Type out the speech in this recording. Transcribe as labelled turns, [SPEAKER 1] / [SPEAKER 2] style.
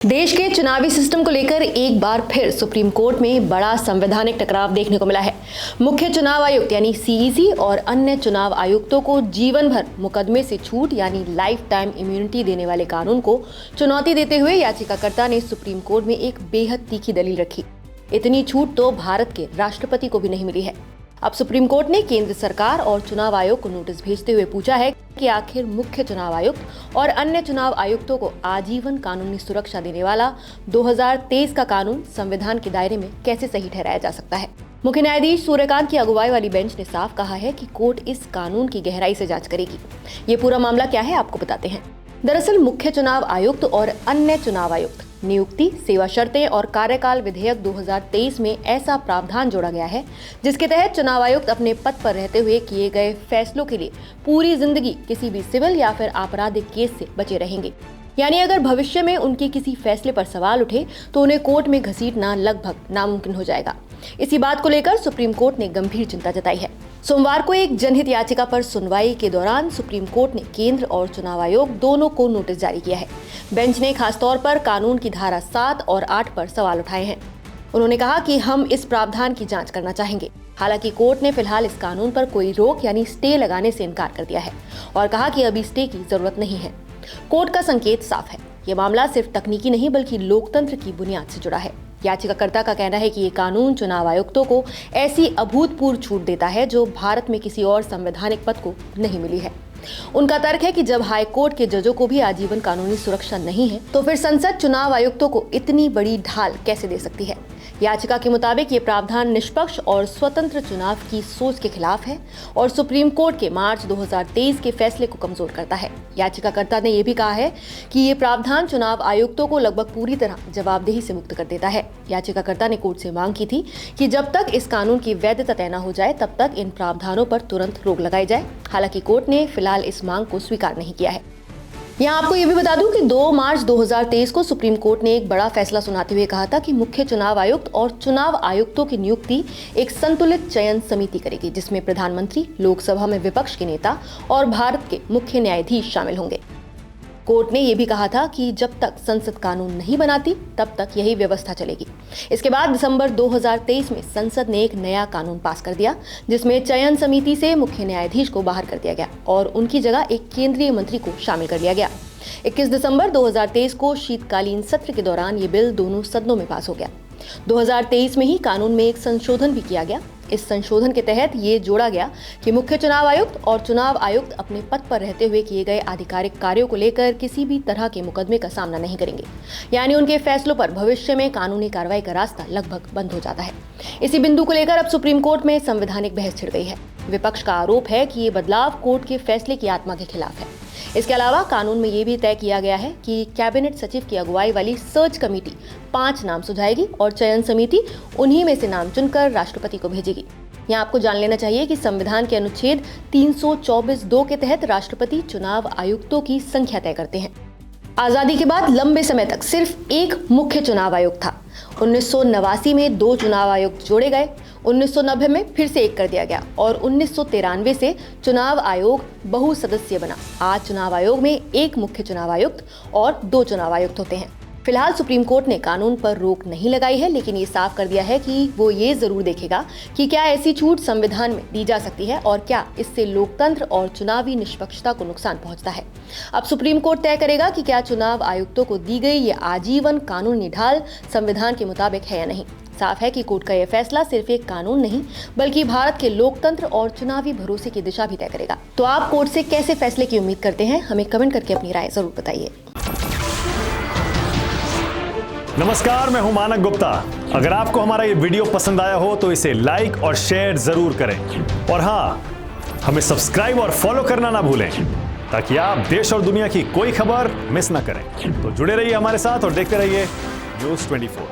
[SPEAKER 1] देश के चुनावी सिस्टम को लेकर एक बार फिर सुप्रीम कोर्ट में बड़ा संवैधानिक टकराव देखने को मिला है। मुख्य चुनाव आयुक्त यानी सीईसी और अन्य चुनाव आयुक्तों को जीवन भर मुकदमे से छूट यानी लाइफ टाइम इम्यूनिटी देने वाले कानून को चुनौती देते हुए याचिकाकर्ता ने सुप्रीम कोर्ट में एक बेहद तीखी दलील रखी। इतनी छूट तो भारत के राष्ट्रपति को भी नहीं मिली है। अब सुप्रीम कोर्ट ने केंद्र सरकार और चुनाव आयोग को नोटिस भेजते हुए पूछा है कि आखिर मुख्य चुनाव आयुक्त और अन्य चुनाव आयुक्तों को आजीवन कानूनी सुरक्षा देने वाला 2023 का कानून संविधान के दायरे में कैसे सही ठहराया जा सकता है। मुख्य न्यायाधीश सूर्यकांत की अगुवाई वाली बेंच ने साफ कहा है कि कोर्ट इस कानून की गहराई से जांच करेगी। ये पूरा मामला क्या है आपको बताते हैं। दरअसल मुख्य चुनाव आयुक्त और अन्य चुनाव आयुक्त नियुक्ति, सेवा शर्तें और कार्यकाल विधेयक 2023 में ऐसा प्रावधान जोड़ा गया है जिसके तहत चुनाव आयुक्त अपने पद पर रहते हुए किए गए फैसलों के लिए पूरी जिंदगी किसी भी सिविल या फिर आपराधिक केस से बचे रहेंगे। यानी अगर भविष्य में उनके किसी फैसले पर सवाल उठे तो उन्हें कोर्ट में घसीटना लगभग नामुमकिन हो जाएगा। इसी बात को लेकर सुप्रीम कोर्ट ने गंभीर चिंता जताई है। सोमवार को एक जनहित याचिका पर सुनवाई के दौरान सुप्रीम कोर्ट ने केंद्र और चुनाव आयोग दोनों को नोटिस जारी किया है। बेंच ने खासतौर पर कानून की धारा 7 और 8 पर सवाल उठाए हैं। उन्होंने कहा कि हम इस प्रावधान की जांच करना चाहेंगे। हालांकि कोर्ट ने फिलहाल इस कानून पर कोई रोक यानी स्टे लगाने से इनकार कर दिया है और कहा कि अभी स्टे की जरूरत नहीं है। कोर्ट का संकेत साफ है, ये मामला सिर्फ तकनीकी नहीं बल्कि लोकतंत्र की बुनियाद से जुड़ा है। याचिकाकर्ता का कहना है कि ये कानून चुनाव आयुक्तों को ऐसी अभूतपूर्व छूट देता है जो भारत में किसी और संवैधानिक पद को नहीं मिली है। उनका तर्क है कि जब हाई कोर्ट के जजों को भी आजीवन कानूनी सुरक्षा नहीं है तो फिर संसद चुनाव आयुक्तों को इतनी बड़ी ढाल कैसे दे सकती है। याचिका के मुताबिक ये प्रावधान निष्पक्ष और स्वतंत्र चुनाव की सोच के खिलाफ है और सुप्रीम कोर्ट के मार्च 2023 के फैसले को कमजोर करता है। याचिकाकर्ता ने यह भी कहा है कि ये प्रावधान चुनाव आयुक्तों को लगभग पूरी तरह जवाबदेही से मुक्त कर देता है। याचिकाकर्ता ने कोर्ट से मांग की थी कि जब तक इस कानून की वैधता तय न हो जाए तब तक इन प्रावधानों पर तुरंत रोक लगाई जाए। हालांकि कोर्ट ने फिलहाल इस मांग को स्वीकार नहीं किया है। यहाँ आपको ये भी बता दूं कि 2 मार्च 2023 को सुप्रीम कोर्ट ने एक बड़ा फैसला सुनाते हुए कहा था कि मुख्य चुनाव आयुक्त और चुनाव आयुक्तों की नियुक्ति एक संतुलित चयन समिति करेगी जिसमें प्रधानमंत्री, लोकसभा में विपक्ष के नेता और भारत के मुख्य न्यायाधीश शामिल होंगे। कोर्ट ने यह भी कहा था कि जब तक संसद कानून नहीं बनाती तब तक यही व्यवस्था चलेगी। इसके बाद दिसंबर 2023 में संसद ने एक नया कानून पास कर दिया जिसमें चयन समिति से मुख्य न्यायाधीश को बाहर कर दिया गया और उनकी जगह एक केंद्रीय मंत्री को शामिल कर लिया गया। 21 दिसंबर 2023 को शीतकालीन सत्र के दौरान ये बिल दोनों सदनों में पास हो गया। 2023 में ही कानून में एक संशोधन भी किया गया। इस संशोधन के तहत ये जोड़ा गया कि मुख्य चुनाव आयुक्त और चुनाव आयुक्त अपने पद पर रहते हुए किए गए आधिकारिक कार्यों को लेकर किसी भी तरह के मुकदमे का सामना नहीं करेंगे। यानी उनके फैसलों पर भविष्य में कानूनी कार्रवाई का रास्ता लगभग बंद हो जाता है। इसी बिंदु को लेकर अब सुप्रीम कोर्ट में संवैधानिक बहस छिड़ गई है। विपक्ष का आरोप है कि ये बदलाव कोर्ट के फैसले की आत्मा के खिलाफ है। इसके अलावा कानून में ये भी तय किया गया है कि कैबिनेट सचिव की अगुवाई वाली सर्च कमेटी 5 नाम सुझाएगी और चयन समिति उन्हीं में से नाम चुनकर राष्ट्रपति को भेजेगी। यहाँ आपको जान लेना चाहिए कि संविधान के अनुच्छेद 324(2) के तहत राष्ट्रपति चुनाव आयुक्तों की संख्या तय करते हैं। आजादी के बाद लंबे समय तक सिर्फ एक मुख्य चुनाव आयुक्त था। 1989 में 2 चुनाव आयुक्त जोड़े गए, 1990 में फिर से एक कर दिया गया और 1993 से चुनाव आयोग बहुसदस्यीय बना। आज चुनाव आयोग में एक मुख्य चुनाव आयुक्त और 2 चुनाव आयुक्त होते हैं। फिलहाल सुप्रीम कोर्ट ने कानून पर रोक नहीं लगाई है, लेकिन ये साफ कर दिया है कि वो ये जरूर देखेगा कि क्या ऐसी छूट संविधान में दी जा सकती है और क्या इससे लोकतंत्र और चुनावी निष्पक्षता को नुकसान पहुंचता है। अब सुप्रीम कोर्ट तय करेगा कि क्या चुनाव आयुक्तों को दी गई ये आजीवन कानूनी ढाल संविधान के मुताबिक है या नहीं। साफ है कि कोर्ट का यह फैसला सिर्फ एक कानून नहीं बल्कि भारत के लोकतंत्र और चुनावी भरोसे की दिशा भी तय करेगा। तो आप कोर्ट से कैसे फैसले की उम्मीद करते हैं, हमें कमेंट करके अपनी राय जरूर बताइए।
[SPEAKER 2] नमस्कार, मैं हूं मानक गुप्ता। अगर आपको हमारा ये वीडियो पसंद आया हो तो इसे लाइक और शेयर जरूर करें और हाँ, हमें सब्सक्राइब और फॉलो करना ना भूलें ताकि आप देश और दुनिया की कोई खबर मिस ना करें। तो जुड़े रहिए हमारे साथ और देखते रहिए न्यूज़ 24।